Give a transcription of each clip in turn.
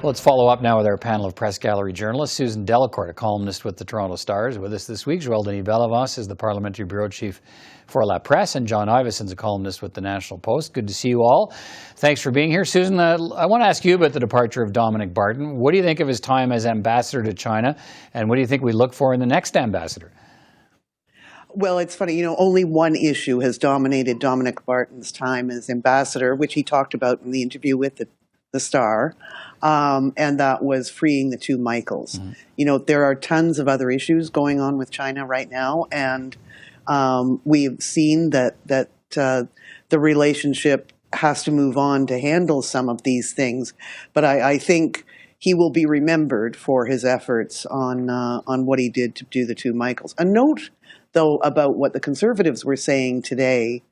Well, let's follow up now with our panel of press gallery journalists. Susan Delacourt, a columnist with the Toronto Star, is with us this week. Joel-Denis Bellavance is the parliamentary bureau chief for La Presse, and John Ivison is a columnist with the National Post. Good to see you all. Thanks for being here. Susan, I want to ask you about the departure of Dominic Barton. What do you think of his time as ambassador to China, and what do you think we look for in the next ambassador? Well, it's funny, only one issue has dominated Dominic Barton's time as ambassador, which he talked about in the interview with the Star, and that was freeing the two Michaels. Mm-hmm. There are tons of other issues going on with China right now, and we've seen that the relationship has to move on to handle some of these things. But I think he will be remembered for his efforts on what he did to do the two Michaels. A note, though, about what the Conservatives were saying today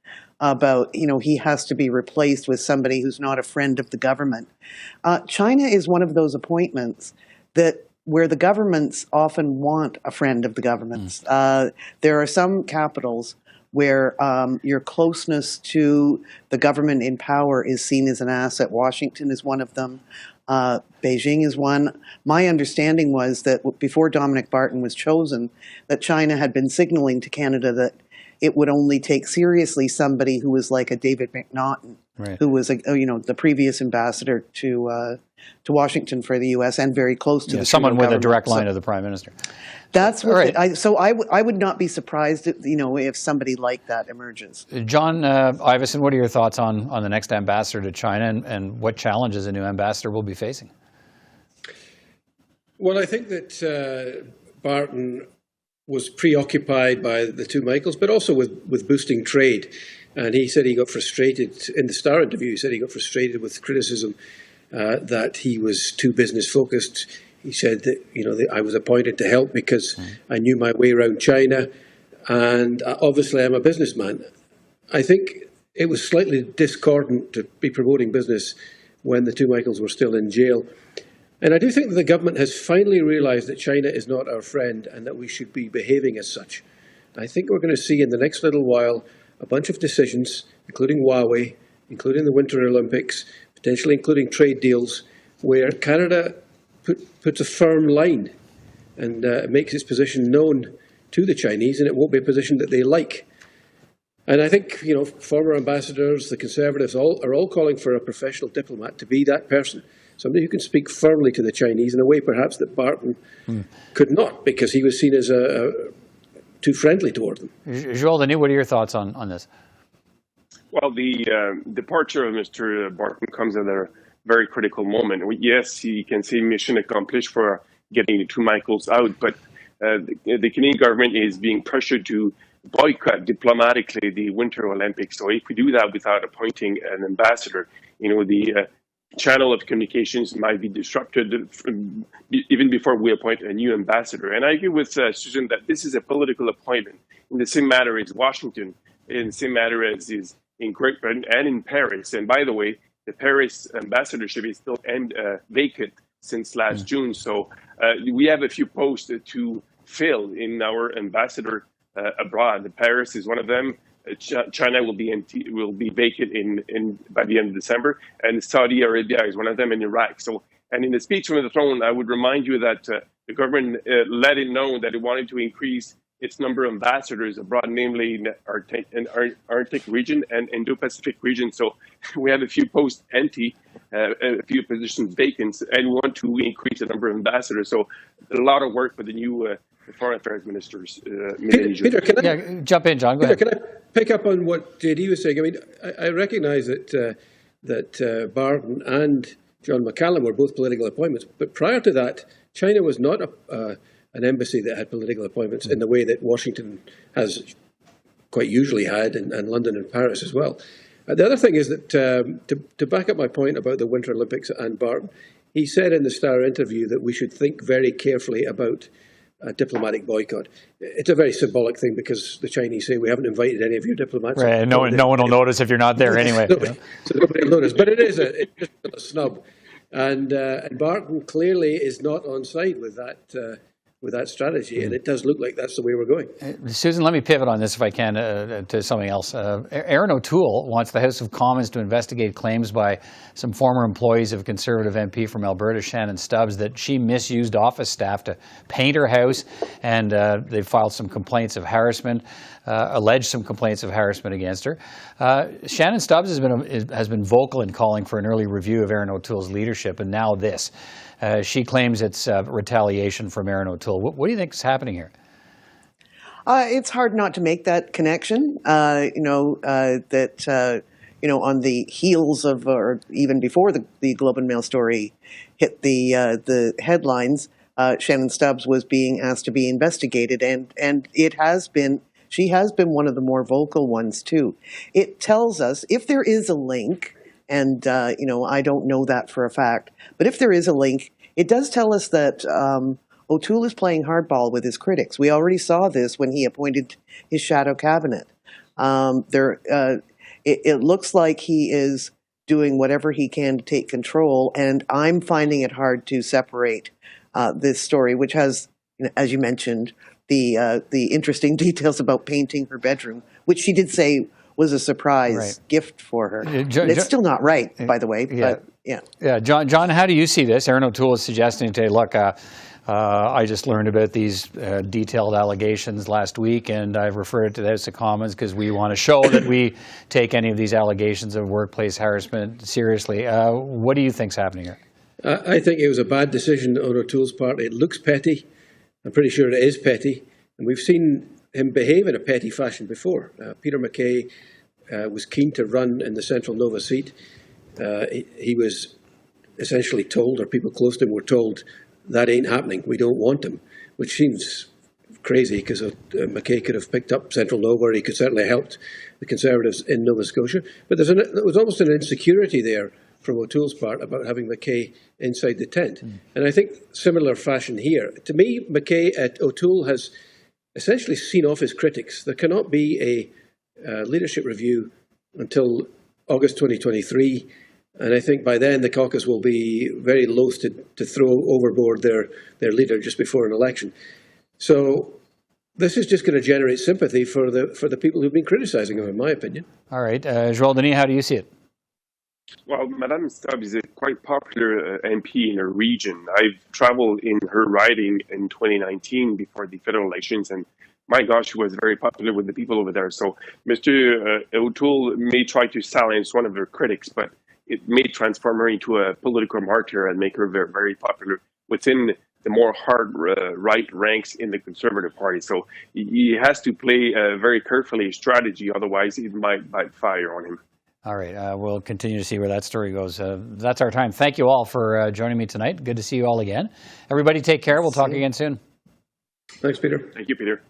about, he has to be replaced with somebody who's not a friend of the government. China is one of those appointments where the governments often want a friend of the governments. There are some capitals where your closeness to the government in power is seen as an asset. Washington is one of them. Beijing is one. My understanding was that before Dominic Barton was chosen, that China had been signaling to Canada that it would only take seriously somebody who was like a David McNaughton, right, who was the previous ambassador to Washington for the U.S. and very close to someone with a direct line to the Prime Minister. That's what I would not be surprised if somebody like that emerges. John Ivison, what are your thoughts on the next ambassador to China, and what challenges a new ambassador will be facing? Well, I think that Barton was preoccupied by the two Michaels, but also with boosting trade. And he said he got frustrated in the Star interview. He said he got frustrated with criticism that he was too business focused. He said that, I was appointed to help because I knew my way around China, and obviously I'm a businessman. I think it was slightly discordant to be promoting business when the two Michaels were still in jail. And I do think that the government has finally realised that China is not our friend and that we should be behaving as such. I think we're going to see in the next little while a bunch of decisions, including Huawei, including the Winter Olympics, potentially including trade deals, where Canada puts a firm line and makes its position known to the Chinese, and it won't be a position that they like. And I think, former ambassadors, the Conservatives, are all calling for a professional diplomat to be that person, somebody who can speak firmly to the Chinese in a way perhaps that Barton could not, because he was seen as too friendly toward them. Joel-Denis, what are your thoughts on this? Well, the departure of Mr. Barton comes at a very critical moment. Yes, he can say mission accomplished for getting the two Michaels out, but the Canadian government is being pressured to boycott diplomatically the Winter Olympics. So if we do that without appointing an ambassador, the channel of communications might be disrupted even before we appoint a new ambassador. And I agree with Susan that this is a political appointment in the same matter as Washington, in the same matter as is in Great Britain and in Paris. And by the way, the Paris ambassadorship is still vacant since last June. So we have a few posts to fill in our ambassador abroad. Paris is one of them. China will be vacant by the end of December, and Saudi Arabia is one of them, in Iraq. So, and in the speech from the throne, I would remind you that the government let it know that it wanted to increase its number of ambassadors abroad, namely in the Arctic region and Indo-Pacific region. So we have a few posts empty, a few positions vacant, and we want to increase the number of ambassadors. So a lot of work for the new foreign affairs ministers. Peter, can I jump in, John? Go ahead. Can I pick up on what JD was saying? I mean, I recognise that Barton and John McCallum were both political appointments, but prior to that, China was not an embassy that had political appointments in the way that Washington has quite usually had, and London and Paris as well. The other thing is that, to back up my point about the Winter Olympics and Barton, he said in the Star interview that we should think very carefully about a diplomatic boycott. It's a very symbolic thing because the Chinese say we haven't invited any of your diplomats. Right, no one will notice if you're not there anyway. So nobody will notice. But it is it's a snub. And Barton clearly is not on side with that with that strategy, and it does look like that's the way we're going. Susan, let me pivot on this if I can to something else. Erin O'Toole wants the House of Commons to investigate claims by some former employees of Conservative MP from Alberta, Shannon Stubbs, that she misused office staff to paint her house, and they filed some complaints of harassment, alleged some complaints of harassment against her. Shannon Stubbs has been vocal in calling for an early review of Erin O'Toole's leadership, and now this. She claims it's retaliation from Erin O'Toole. What do you think is happening here? It's hard not to make that connection. On the heels of, or even before the Globe and Mail story hit the headlines, Shannon Stubbs was being asked to be investigated, and she has been one of the more vocal ones too. It tells us if there is a link. And, I don't know that for a fact. But if there is a link, it does tell us that O'Toole is playing hardball with his critics. We already saw this when he appointed his shadow cabinet. It looks like he is doing whatever he can to take control. And I'm finding it hard to separate this story, which has, as you mentioned, the interesting details about painting her bedroom, which she did say was a surprise gift for her. It's still not right, by the way. But John, how do you see this? Erin O'Toole is suggesting today, look, I just learned about these detailed allegations last week, and I've referred it to the House of Commons because we want to show that we take any of these allegations of workplace harassment seriously. What do you think's happening here? I think it was a bad decision on O'Toole's part. It looks petty. I'm pretty sure it is petty. And we've seen him behave in a petty fashion before. Peter MacKay was keen to run in the Central Nova seat. He was essentially told, or people close to him were told, that ain't happening, we don't want him, which seems crazy because MacKay could have picked up Central Nova, or he could certainly have helped the Conservatives in Nova Scotia. But there was almost an insecurity there from O'Toole's part about having MacKay inside the tent. And I think similar fashion here. To me, O'Toole has essentially seen off his critics. There cannot be a leadership review until August 2023, and I think by then the caucus will be very loath to throw overboard their leader just before an election. So this is just going to generate sympathy for the people who've been criticising him, in my opinion. All right, Joel-Denis, how do you see it? Well, Madame Stubbs is a quite popular MP in her region. I've traveled in her riding in 2019 before the federal elections, and my gosh, she was very popular with the people over there. So Mr. O'Toole may try to silence one of her critics, but it may transform her into a political martyr and make her very, very popular within the more hard right ranks in the Conservative Party. So he has to play very carefully his strategy, otherwise it might backfire on him. All right, we'll continue to see where that story goes. That's our time. Thank you all for joining me tonight. Good to see you all again. Everybody take care. We'll talk again soon. Thanks, Peter. Thank you, Peter.